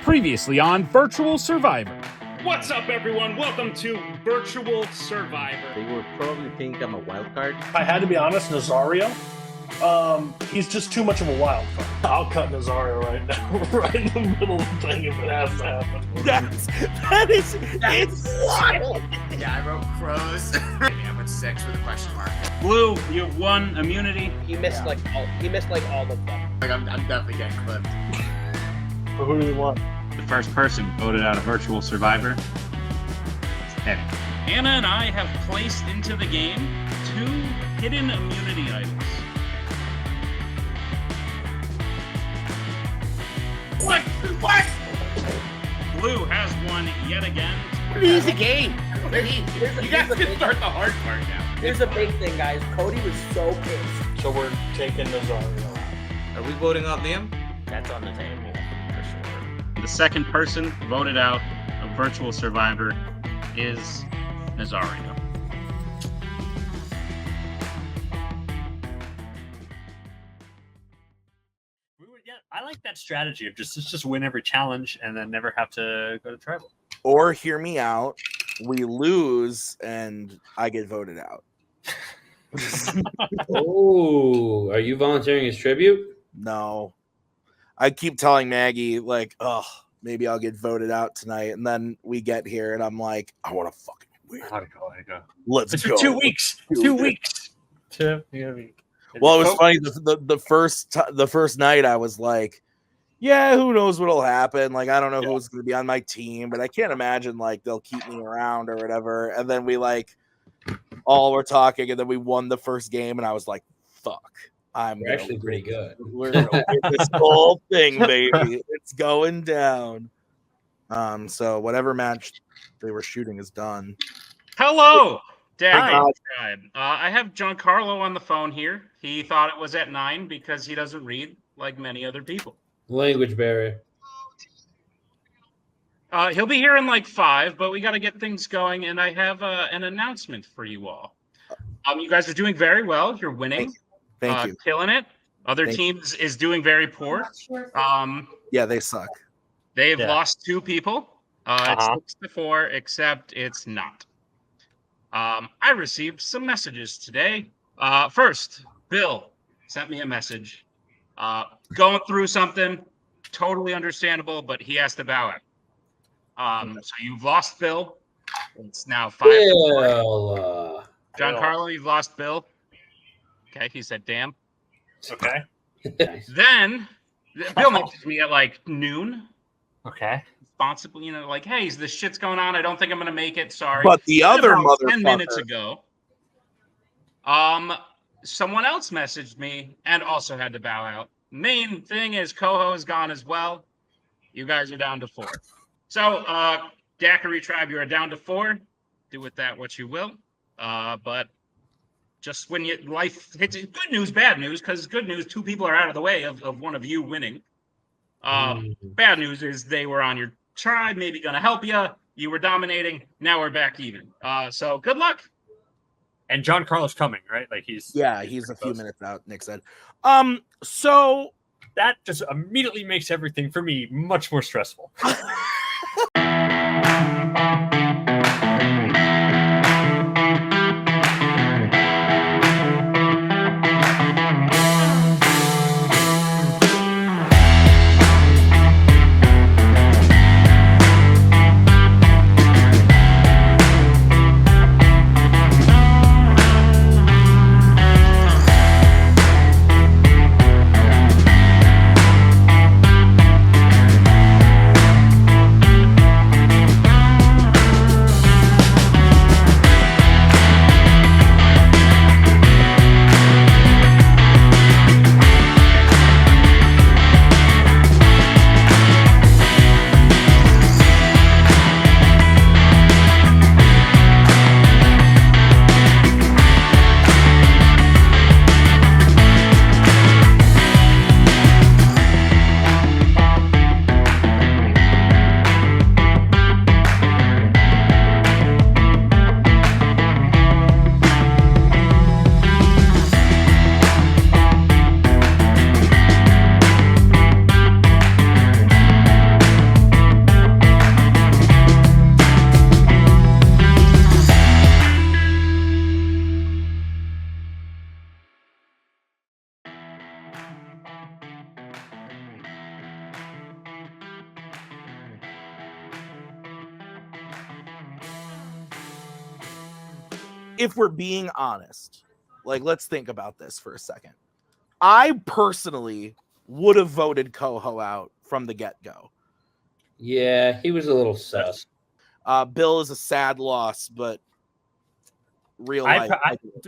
Previously on Virtual Survivor. What's up, everyone? Welcome to Virtual Survivor. They were probably thinking I'm a wild card. I had to be honest, Nazario. He's just too much of a wild card. I'll cut Nazario right now, right in the middle of the thing if it has to happen. It's wild. Yeah, I wrote crows. I went 6 with a question mark. Blue, you have 1 immunity. He missed all of them. Like I'm definitely getting clipped. So who do we want? The first person voted out a Virtual Survivor. Eddie. Anna and I have placed into the game 2 hidden immunity items. What? Blue has one yet again. Easy game. You guys can start the hard part now. Here's a big thing, guys. Cody was so pissed. So we're taking Nazario. Are we voting out Liam? That's on the table, for sure. The second person voted out a Virtual Survivor is Nazario. I like that strategy of just win every challenge and then never have to go to tribal. Or hear me out, we lose and I get voted out. Oh, are you volunteering as tribute? No. I keep telling Maggie, like, oh, maybe I'll get voted out tonight. And then we get here and I'm like, I want to fucking win. How'd it go? Let's It's go. for 2 weeks. 2 weeks. Well, it was funny. The first night I was like, yeah, who knows what'll happen? Like, I don't know who's going to be on my team, but I can't imagine like they'll keep me around or whatever. And then we like all were talking, and then we won the first game, and I was like, fuck. We're actually pretty good. We're going to win this whole thing, baby. It's going down. So whatever match they were shooting is done. Hello, Daiquiri Tribe. I have Giancarlo on the phone here. He thought it was at 9 because he doesn't read like many other people. Language barrier. He'll be here in like 5, but we got to get things going, and I have an announcement for you all. You guys are doing very well. You're winning. Thank you. Killing it. Other teams is doing very poor. Yeah, they suck. They've lost 2 people. It's 6-4, except it's not. I received some messages today. First, Bill sent me a message. Going through something, totally understandable, but he has to bow out. So you've lost Bill. It's now 5-4. Giancarlo, you've lost Bill. Okay, he said, damn. Okay. Then Bill messaged me at like noon. Okay. Responsible, like, hey, this shit's going on. I don't think I'm gonna make it. Sorry. But the other about motherfucker 10 minutes ago, someone else messaged me and also had to bow out. Main thing is Coho is gone as well. You guys are down to 4. So, Daiquiri Tribe, you are down to 4. Do with that what you will. But just when life hits, good news, bad news, because good news, 2 people are out of the way of one of you winning. Bad news is they were on your tribe, maybe going to help you. You were dominating. Now we're back even. So good luck. And Giancarlo's coming, right? Like he's a few minutes out, Nick said. So that just immediately makes everything for me much more stressful. if we're being honest, like, let's think about this for a second. I personally would have voted Coho out from the get-go. Yeah, he was a little sus. Bill is a sad loss, but real life.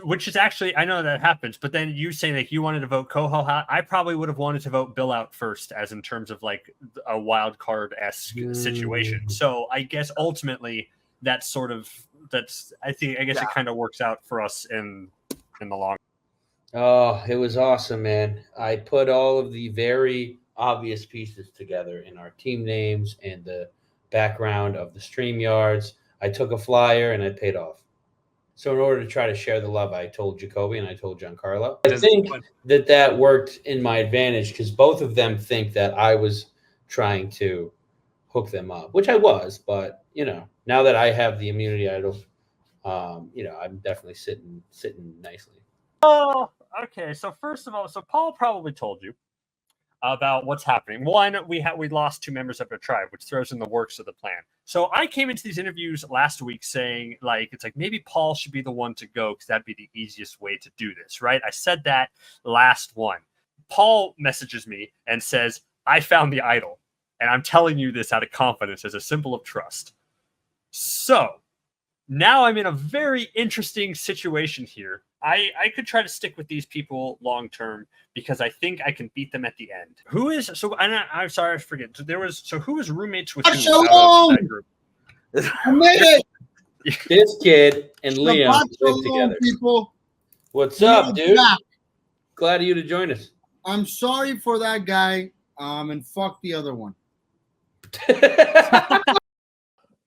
Which is actually, I know that happens, but then you saying like you wanted to vote Coho out, I probably would have wanted to vote Bill out first, as in terms of like a wild card-esque situation. So I guess ultimately I guess it kind of works out for us in the long. Oh, it was awesome, man. I put all of the very obvious pieces together in our team names and the background of the StreamYards. I took a flyer and I paid off. So in order to try to share the love, I told Jacoby and I told Giancarlo. I think that worked in my advantage because both of them think that I was trying to hook them up, which I was. But, now that I have the immunity idol, I'm definitely sitting nicely. Oh, okay. So first of all, Paul probably told you about what's happening. One, we lost 2 members of our tribe, which throws in the works of the plan. So I came into these interviews last week saying, it's like maybe Paul should be the one to go because that'd be the easiest way to do this, right? I said that last one. Paul messages me and says, I found the idol, and I'm telling you this out of confidence as a symbol of trust. So now I'm in a very interesting situation here. I could try to stick with these people long term because I think I can beat them at the end. Who is so? I'm sorry, I forget. Who was roommates with who out of that group? I made it. This kid and Liam live together. People, what's up, dude? Back. Glad of you to join us. I'm sorry for that guy. And fuck the other one.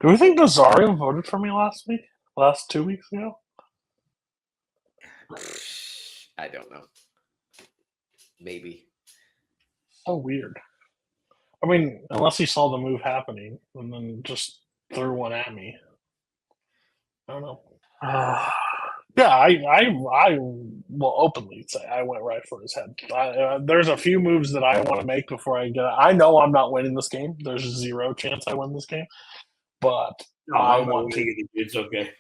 Do we think Nazario voted for me last 2 weeks ago? I don't know. Maybe. So weird. I mean, unless he saw the move happening and then just threw one at me. I don't know. Yeah, I will openly say I went right for his head. There's a few moves that I want to make before I get. I know I'm not winning this game. There's 0 chance I win this game, but I want to. It's okay.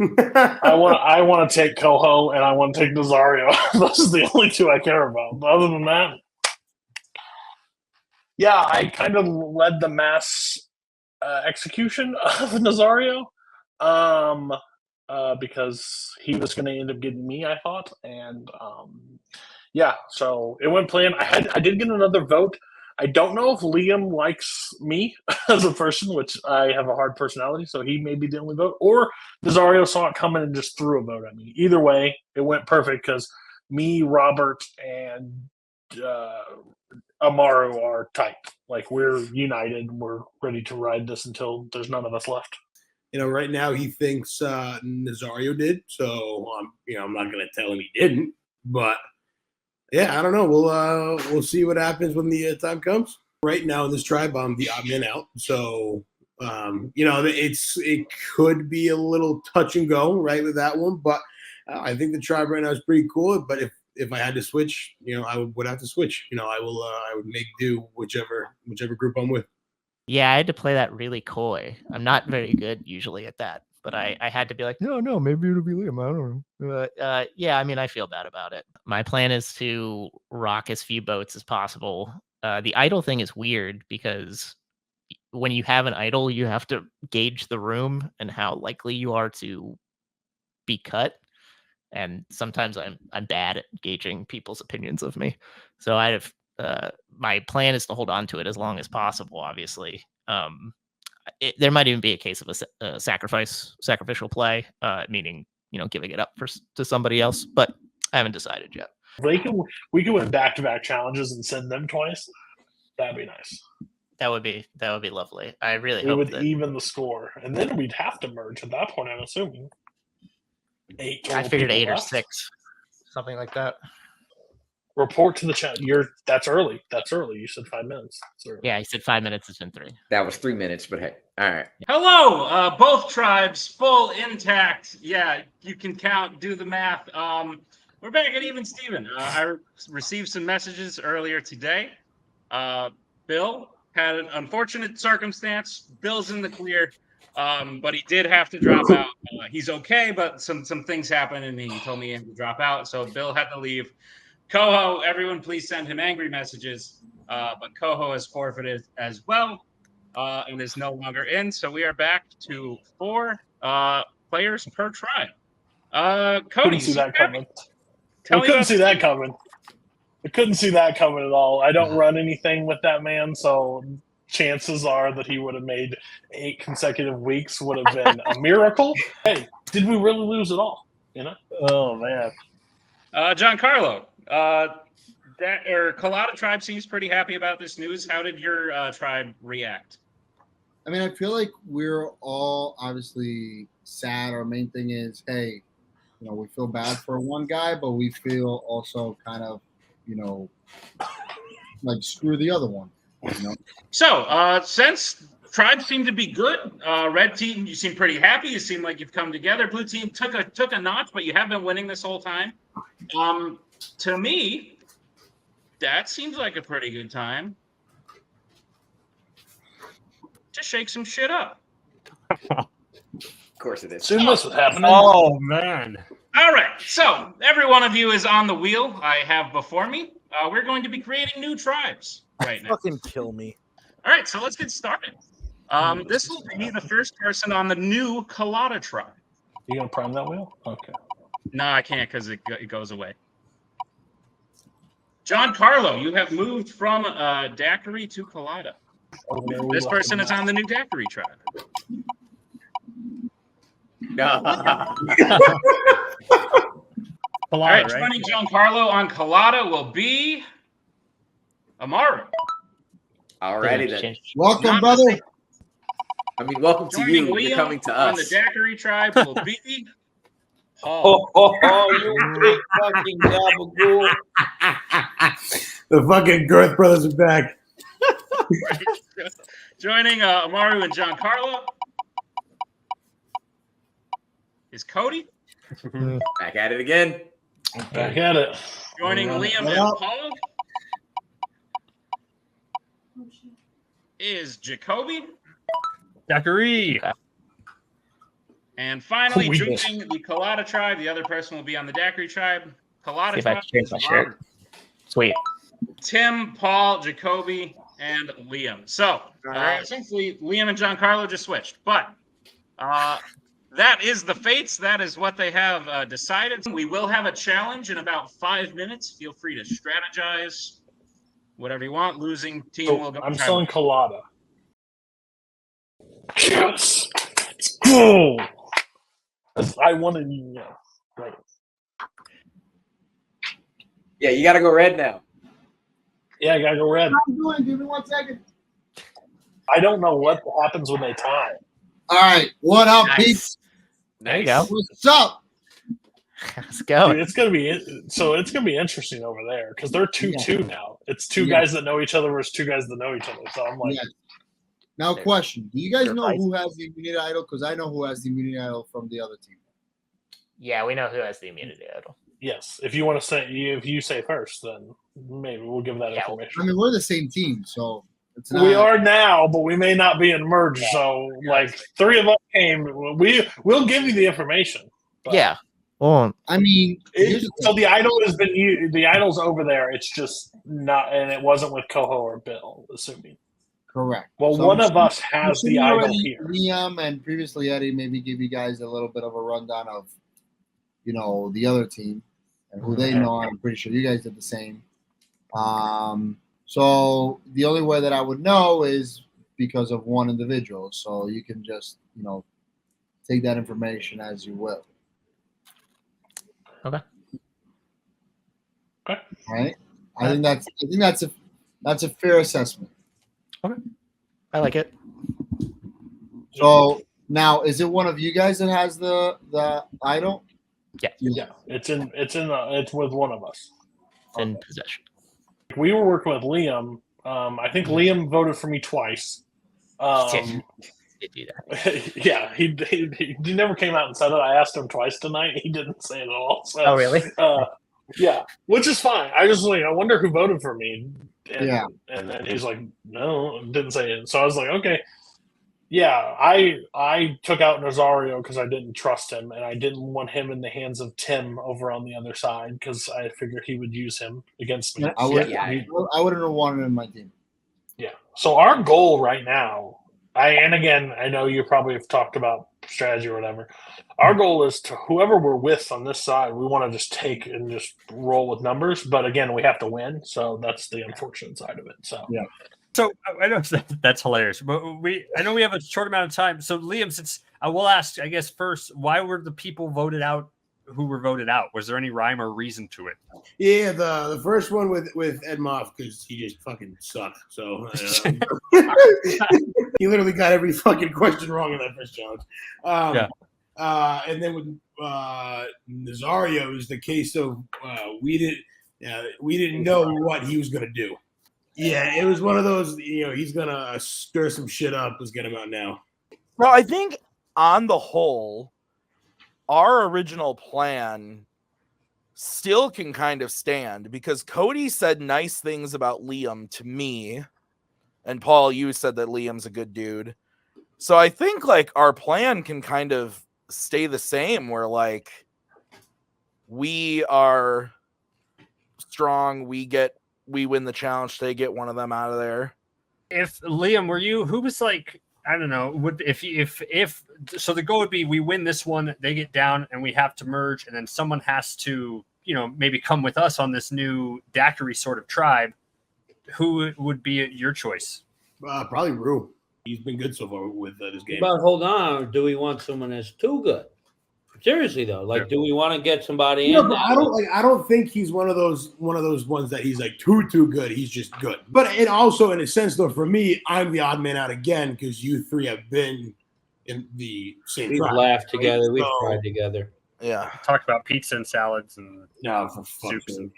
I want to take Coho and I want to take Nazario. Those are the only 2 I care about. But other than that, yeah, I kind of led the mass execution of Nazario. Because he was going to end up getting me, I thought, and yeah, so it went planned. I did get another vote. I don't know if Liam likes me as a person, which I have a hard personality, so he may be the only vote, or Nazario saw it coming and just threw a vote at me. Either way, it went perfect because me, Robert, and Amaru are tight. Like, we're united. We're ready to ride this until there's none of us left. Right now he thinks Nazario did, so I'm not going to tell him he didn't. But yeah, I don't know. We'll see what happens when the time comes. Right now in this tribe, I'm the odd man out, so it could be a little touch and go right with that one. But I think the tribe right now is pretty cool. But if I had to switch, I would have to switch. I would make do whichever group I'm with. Yeah, I had to play that really coy. I'm not very good usually at that, but I had to be like, no, maybe it'll be Liam. I don't know. But yeah, I mean, I feel bad about it. My plan is to rock as few boats as possible. The idol thing is weird because when you have an idol, you have to gauge the room and how likely you are to be cut. And sometimes I'm bad at gauging people's opinions of me. So my plan is to hold on to it as long as possible, obviously. There might even be a case of a sacrificial play, meaning, giving it up to somebody else, but I haven't decided yet. We could win back-to-back challenges and send them twice. That'd be nice. That would be lovely. I really we hope would even the score, and then we'd have to merge at that point, I'm assuming. 8 I figured 8 left. or 6, something like that. Report to the chat. That's early. You said 5 minutes. Yeah, you said 5 minutes. It's been 3. That was 3 minutes, but hey, all right. Hello, both tribes, full intact. Yeah, you can count, do the math. We're back at Even Steven. I received some messages earlier today. Bill had an unfortunate circumstance. Bill's in the clear. but he did have to drop out. He's okay, but some things happened, and he told me he had to drop out. So Bill had to leave. Coho, everyone, please send him angry messages. But Coho has forfeited as well and is no longer in. So we are back to 4 players per tribe. Cody, Couldn't see that coming. I couldn't see that coming. I couldn't see that coming at all. I don't run anything with that man, so chances are that he would have made 8 consecutive weeks would have been a miracle. Hey, did we really lose it all? You know? Oh man. Giancarlo, Colada Tribe seems pretty happy about this news. How did your tribe react? I mean, I feel like we're all obviously sad. Our main thing is, hey, you know, we feel bad for one guy, but we feel also kind of, you know, like screw the other one. You know? So, since tribes seem to be good, red team, you seem pretty happy. You seem like you've come together. Blue team took a notch, but you have been winning this whole time. To me, that seems like a pretty good time to shake some shit up. Of course it is. Soon this is happening. Oh man. All right, so every one of you is on the wheel I have before me. We're going to be creating new tribes right now. Fucking kill me. All right, so let's get started. This will be the first person on the new Colada tribe. You gonna prime that wheel? Okay. No, I can't because it goes away. Giancarlo, you have moved from Daiquiri to Colada. This person is on the new Daiquiri tribe. All right, joining Giancarlo on Colada will be Amaru. Alrighty then. Welcome, brother. I mean, welcome to Joining you. Liam You're coming to on the us. Daiquiri tribe will be Oh, you big fucking gabagool. The fucking Girth brothers are back. Joining Amaru and Giancarlo is Cody. Back at it again. Back at it. Joining Liam and Paul is Jacoby. Daiquiri. And finally, We joining the Colada tribe, the other person will be on the Daiquiri tribe. Colada See if I tribe can change is my shirt. Robert, Sweet. Tim, Paul, Jacoby, and Liam. So, essentially, Liam and Giancarlo just switched. But that is the fates. That is what they have decided. We will have a challenge in about 5 minutes. Feel free to strategize. Whatever you want. Losing team will go. I'm selling Colada. Yes. Let's go. I wanted you to know. Right. Yeah, you got to go red now. Yeah, I gotta go red. I'm doing. Give me 1 second. I don't know what happens when they tie. All right. What up, Nice. peeps? There you go. What's up? Let's go. Dude, it's gonna be interesting over there because they're 2-2 now. It's two Yeah. guys that know each other versus two guys that know each other. So I'm like, Yeah. Now, question: do you guys They're know nice. who has the immunity idol? Because I know who has the immunity idol from the other team. Yeah, we know who has the immunity idol. yes. If you want to say, if you say first, then maybe we'll give that Yeah. information. I mean, we're the same team, so it's not. We are now, but we may not be in merge. So, like, 3 of us came. We'll give you the information. but Yeah. Well, I mean, here's the so thing. the idol has been the idol's over there. It's just not, and it wasn't with Coho or Bill, assuming. Correct. Well, So one I'm of us I'm has the assuming idol already here. Liam and previously Eddie maybe give you guys a little bit of a rundown of, you know, the other team and who they know. I'm pretty sure you guys did the same. So the only way that I would know is because of one individual. So you can just, you know, take that information as you will. Okay. Okay. All right. I think that's a fair assessment. I like it. So now, is it one of you guys that has the idol? Yeah, it's with one of us. It's in possession. We were working with Liam. I think Liam voted for me twice. Did do that. Yeah, he never came out and said it. I asked him twice tonight. He didn't say it at all. So, Oh, really? Yeah, which is fine. I just like, I wonder who voted for me. And, Yeah. and then he's like, no, didn't say it. So I was like, okay. Yeah, I took out Nazario because I didn't trust him, and I didn't want him in the hands of Tim over on the other side because I figured he would use him against me. I would. Yeah. I wouldn't have wanted him in my team. Yeah. So our goal right now, and again, I know you probably have talked about strategy or whatever. Our goal is to whoever we're with on this side, we want to just take and just roll with numbers. But again, we have to win, so that's the unfortunate side of it. So yeah. So I know that's hilarious, but I know we have a short amount of time. So Liam, since I will ask, I guess first, why were the people voted out who were voted out? Was there any rhyme or reason to it? Yeah, the first one with Ed Moff because he just fucking sucked. So he literally got every fucking question wrong in that first challenge. And then with Nazario is the case of we didn't know what he was gonna do. Yeah, it was one of those. He's gonna stir some shit up. Let's get him out now. Well, I think on the whole, our original plan still can kind of stand because Cody said nice things about Liam to me, and Paul, you said that Liam's a good dude. So I think like our plan can kind of stay the same. Where like we are strong, we win the challenge, they get one of them out of there. If Liam, were you, who was like, I don't know, would if so the goal would be we win this one, they get down, and we have to merge, and then someone has to, maybe come with us on this new Daiquiri sort of tribe. Who would be your choice? Probably Rue. He's been good so far with this game. But hold on, do we want someone that's too good? Seriously though, do we want to get somebody in? But I don't think he's one of those ones that he's like too good. He's just good. But it also, in a sense, though, for me, I'm the odd man out again because you three have been in the same. We've tribe, laughed together. right? We've cried together. Yeah, talked about pizza and salads and for soups. And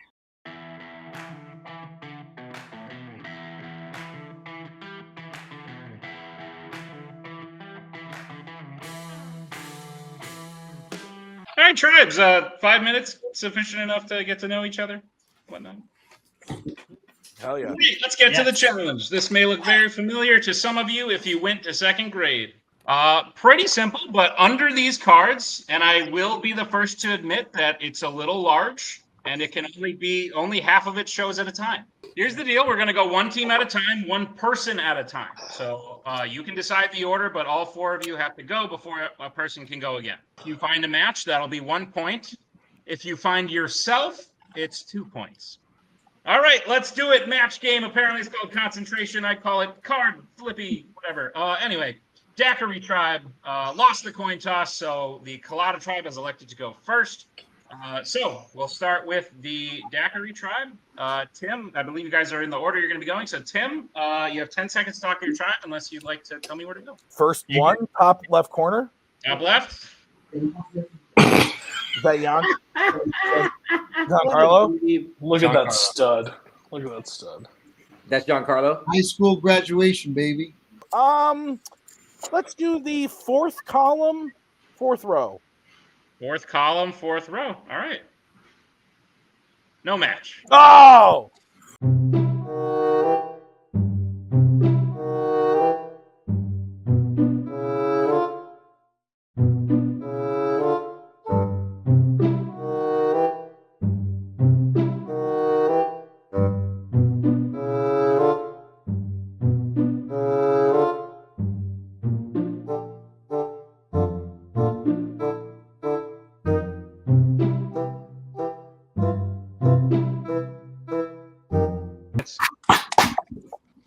All right, tribes. 5 minutes sufficient enough to get to know each other? Whatnot. Hell yeah. Great, let's get to the challenge. This may look very familiar to some of you if you went to second grade. Pretty simple, but under these cards, and I will be the first to admit that it's a little large, and it can only half of it shows at a time. Here's the deal. We're going to go one team at a time, one person at a time. So you can decide the order, but all four of you have to go before a person can go again. If you find a match, that'll be 1 point. If you find yourself, it's 2 points. All right, let's do it. Match game. Apparently it's called concentration. I call it card flippy, whatever. Anyway, Daiquiri Tribe lost the coin toss, so the Colada Tribe has elected to go first. So we'll start with the Daiquiri Tribe. Tim, I believe you guys are in the order you're going to be going. So Tim, you have 10 seconds to talk to your tribe unless you'd like to tell me where to go. First one, top left corner. Top left. Is that Jan? Giancarlo? Look at that stud. Look at that stud. That's Giancarlo. High school graduation, baby. Let's do the fourth column, fourth row. Fourth column, fourth row. All right. No match. Oh!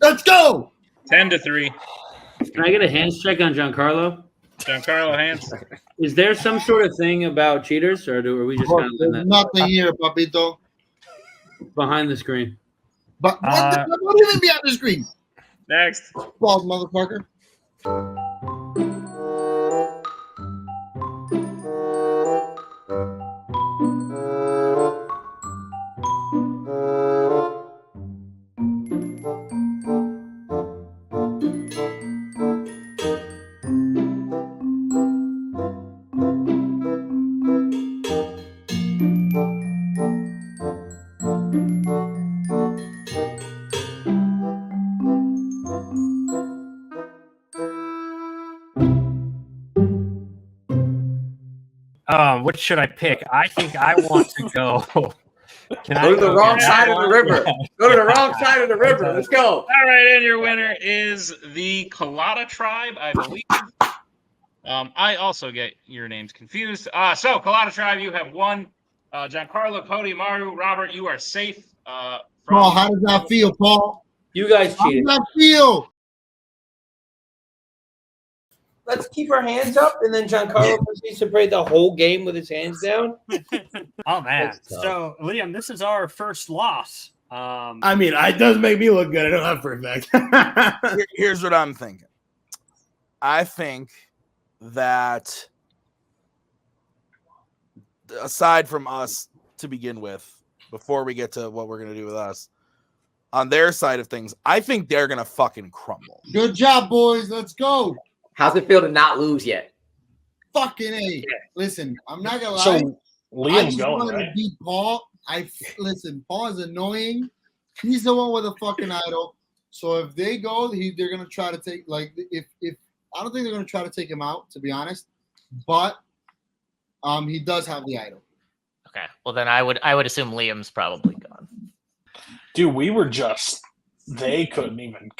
Let's go. 10-3. Can I get a hands check on Giancarlo? Giancarlo hands. Is there some sort of thing about cheaters, or are we just kind of in There's that nothing here, papito. behind the screen? But what even behind the screen? Next. Balls, motherfucker. What should I pick? I think I want to go. Go to the wrong side of the river. Go to the wrong side of the river. Let's go. All right, and your winner is the Colada Tribe, I believe. I also get your names confused. So, Colada Tribe, you have won. Giancarlo, Cody, Maru, Robert, you are safe. Paul, how does that feel, Paul? You guys cheated. How does that feel? Let's keep our hands up, and then Giancarlo proceeds to play the whole game with his hands down. Oh man! So Liam, this is our first loss. I mean, it does make me look good. I don't have for a fact. Here's what I'm thinking. I think that aside from us to begin with, before we get to what we're going to do with us, on their side of things, I think they're going to fucking crumble. Good job, boys. Let's go. How's it feel to not lose yet? Fucking A. Listen, I'm not going to lie. So I Liam's just going, wanted right? to beat Paul. Listen, Paul is annoying. He's the one with a fucking idol. So if they go, they're going to try to take, if I don't think they're going to try to take him out, to be honest. But he does have the idol. Okay. Well, then I would assume Liam's probably gone. Dude, we were just they couldn't even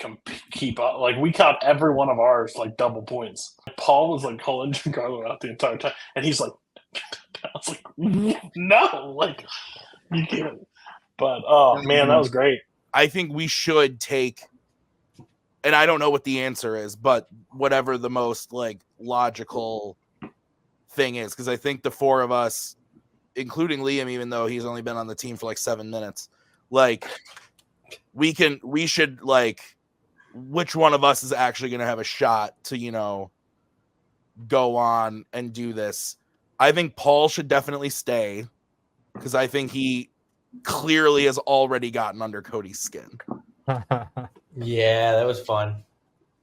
keep up. Like we caught every one of ours like double points. Paul was like calling Giancarlo out the entire time, and he's like, I was like, no, like you can't. But oh man, that was great. I think we should take, and I don't know what the answer is, but whatever the most like logical thing is, because I think the four of us, including Liam, even though he's only been on the team for like 7 minutes, like we should like, which one of us is actually going to have a shot to, you know, go on and do this. I think Paul should definitely stay because I think he clearly has already gotten under Cody's skin. Yeah, that was fun.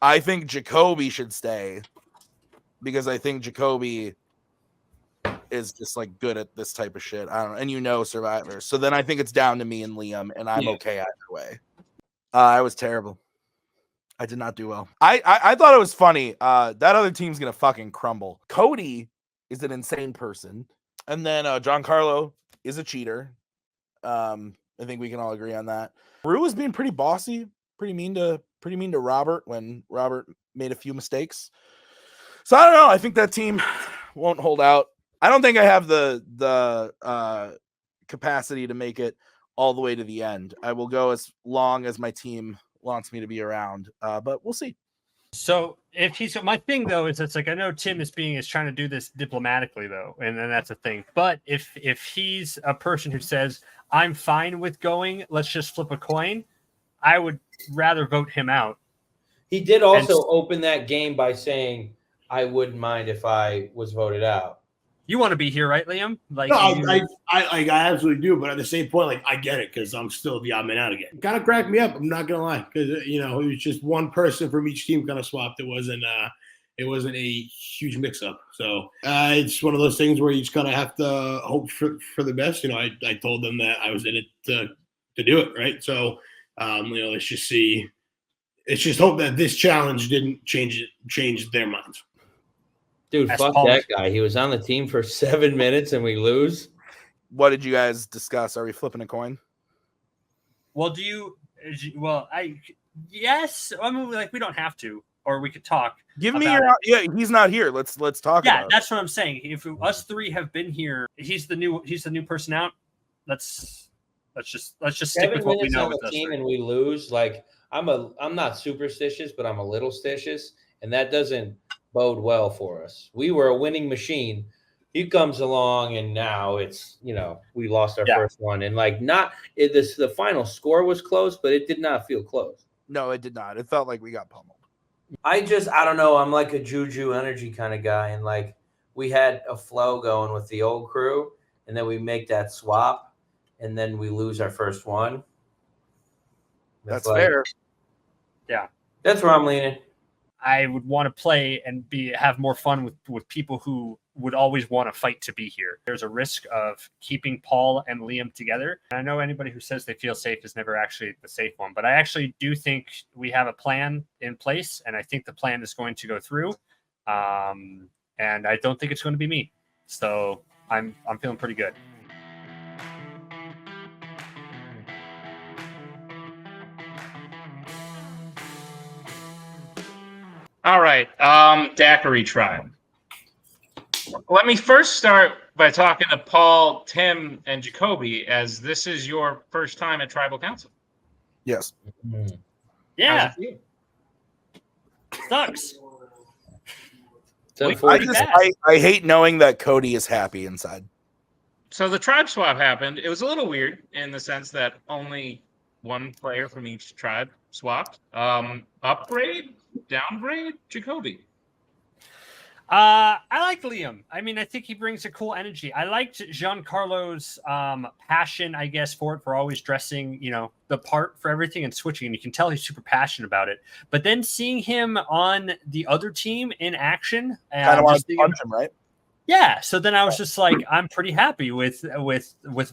I think Jacoby should stay because I think Jacoby is just like good at this type of shit. I don't know. And you know, Survivor. So then I think it's down to me and Liam, and I'm okay either way. I was terrible. I did not do well. I thought it was funny. That other team's gonna fucking crumble. Cody is an insane person, and then Giancarlo is a cheater. I think we can all agree on that. Rue is being pretty bossy, pretty mean to Robert when Robert made a few mistakes. So I don't know. I think that team won't hold out. I don't think I have the capacity to make it all the way to the end. I will go as long as my team wants me to be around, but we'll see. So if he's my thing though is it's like I know Tim is trying to do this diplomatically though, and then that's a thing. But if he's a person who says I'm fine with going, let's just flip a coin, I would rather vote him out. He did also open that game by saying I wouldn't mind if I was voted out. You want to be here, right, Liam? Like, no, I absolutely do. But at the same point, like I get it because I'm still the odd man out again. Kind of cracked me up. I'm not gonna lie because you know it was just one person from each team kind of swapped. It wasn't a huge mix up. So it's one of those things where you just kind of have to hope for the best. You know, I told them that I was in it to do it right. So you know, let's just see. Let's just hope that this challenge didn't change their minds. Dude, fuck that guy. He was on the team for 7 minutes and we lose. What did you guys discuss? Are we flipping a coin? Well, yes. I mean, like we don't have to, or we could talk. Give me your he's not here. Let's talk. Yeah, about that's what I'm saying. If us three have been here, he's the new person out. Let's just stick with what we know on with the us team three. and we lose. Like I'm not superstitious, but I'm a little stitious, and that doesn't bode well for us. We were a winning machine. He comes along and now it's, you know, we lost our first one and like the final score was close, but it did not feel close. No, it did not. It felt like we got pummeled. I don't know. I'm like a juju energy kind of guy. And like we had a flow going with the old crew and then we make that swap and then we lose our first one. That's fair. Yeah. That's where I'm leaning. I would want to play and have more fun with people who would always want to fight to be here. There's a risk of keeping Paul and Liam together. And I know anybody who says they feel safe is never actually the safe one, but I actually do think we have a plan in place, and I think the plan is going to go through. And I don't think it's going to be me. So I'm feeling pretty good. All right, Daiquiri Tribe. Let me first start by talking to Paul, Tim, and Jacoby, as this is your first time at Tribal Council. Yes. Yeah. How's it feel? Sucks. I hate knowing that Cody is happy inside. So the tribe swap happened. It was a little weird in the sense that only one player from each tribe swapped. Upgrade, downgrade, Jacoby. I like Liam. I mean, I think he brings a cool energy. I liked Giancarlo's passion, I guess, for always dressing, the part for everything and switching. And you can tell he's super passionate about it. But then seeing him on the other team in action, kind of want to punch him, right? Yeah. So then I was just like, I'm pretty happy with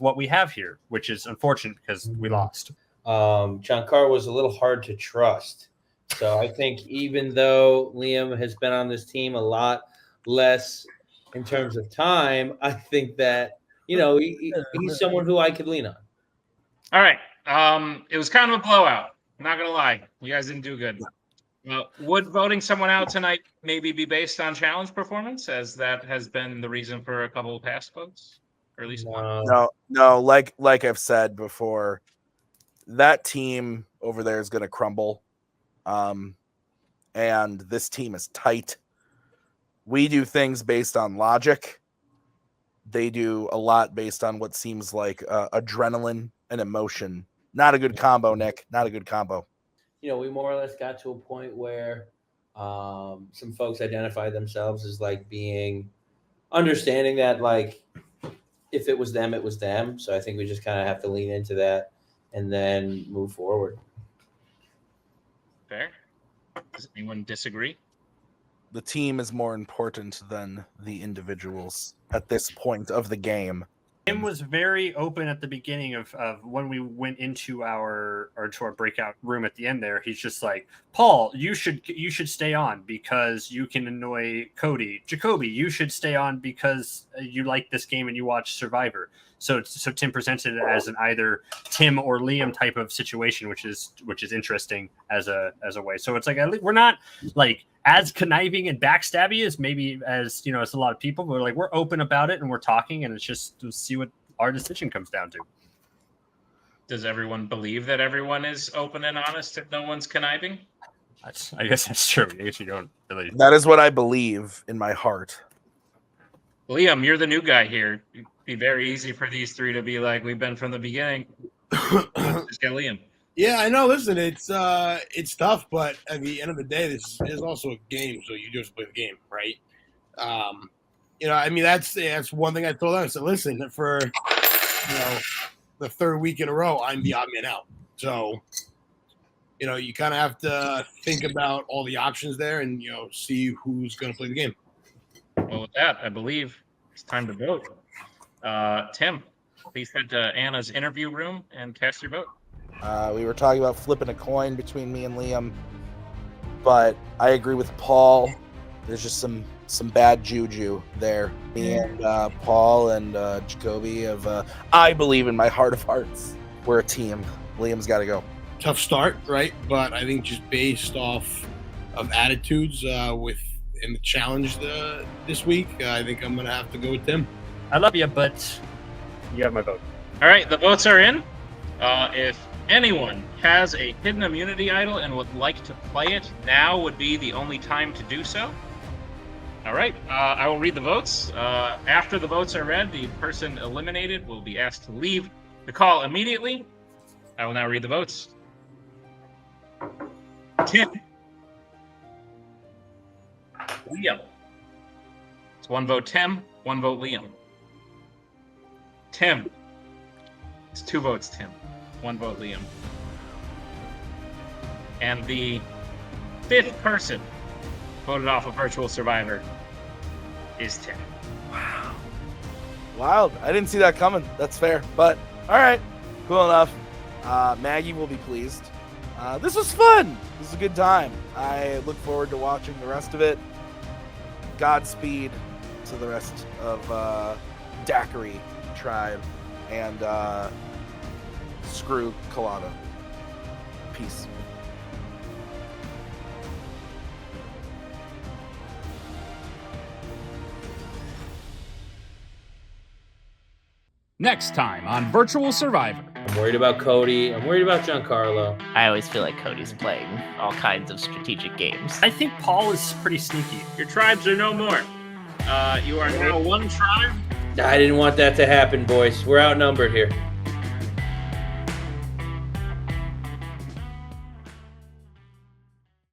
what we have here, which is unfortunate because we lost. Giancarlo was a little hard to trust. So I think even though Liam has been on this team a lot less in terms of time, I think that, he's someone who I could lean on. All right. It was kind of a blowout. I'm not going to lie. You guys didn't do good. Would voting someone out tonight maybe be based on challenge performance, as that has been the reason for a couple of past votes? Or at least one? No. Like I've said before, that team over there is going to crumble. And this team is tight. We do things based on logic. They do a lot based on what seems like adrenaline and emotion. Not a good combo, Nick. Not a good combo. We more or less got to a point where some folks identify themselves as being understanding that if it was them, it was them. So I think we just kind of have to lean into that and then move forward. Fair. Does anyone disagree? The team is more important than the individuals at this point of the game. Tim was very open at the beginning of when we went into our breakout room at the end there. He's just like, Paul, you should stay on because you can annoy Cody. Jacoby, you should stay on because you like this game and you watch Survivor. So Tim presented it as an either Tim or Liam type of situation, which is interesting as a way. So it's we're not as conniving and backstabby as maybe as as a lot of people, but we're open about it and we're talking, and it's just to see what our decision comes down to. Does everyone believe that everyone is open and honest if no one's conniving? I guess that's true. I guess you don't really. That is what I believe in my heart. Liam, you're the new guy here. It'd be very easy for these three to be like, we've been from the beginning. Let's just get Liam. Yeah, I know. Listen, it's tough, but at the end of the day, this is also a game, so you just play the game, right? That's one thing I told them. I said, listen, for the third week in a row, I'm the odd man out. So, you kind of have to think about all the options there and see who's going to play the game. Well, with that, I believe it's time to vote. Tim, please head to Anna's interview room and cast your vote. We were talking about flipping a coin between me and Liam, but I agree with Paul. There's just some bad juju there. Me and Paul and Jacoby I believe in my heart of hearts, we're a team. Liam's got to go. Tough start, right? But I think just based off of attitudes in the challenge this week, I think I'm going to have to go with Tim. I love you, but you have my vote. All right, the votes are in. If anyone has a hidden immunity idol and would like to play it, now would be the only time to do so. All right, I will read the votes. After the votes are read, the person eliminated will be asked to leave the call immediately. I will now read the votes. Tim. Liam. It's one vote Tim, one vote Liam. Tim. It's two votes Tim, one vote Liam. And the fifth person voted off a virtual survivor is Tim. Wow. Wild. I didn't see that coming. That's fair. But all right, cool enough. Maggie will be pleased. This was fun. This was a good time. I look forward to watching the rest of it. Godspeed. to the rest of Daiquiri Tribe, and screw Colada. Peace. Next time on Virtual Survivor. I'm worried about Cody. I'm worried about Giancarlo. I always feel like Cody's playing all kinds of strategic games. I think Paul is pretty sneaky. Your tribes are no more. You are now one tribe. I didn't want that to happen, boys. We're outnumbered here.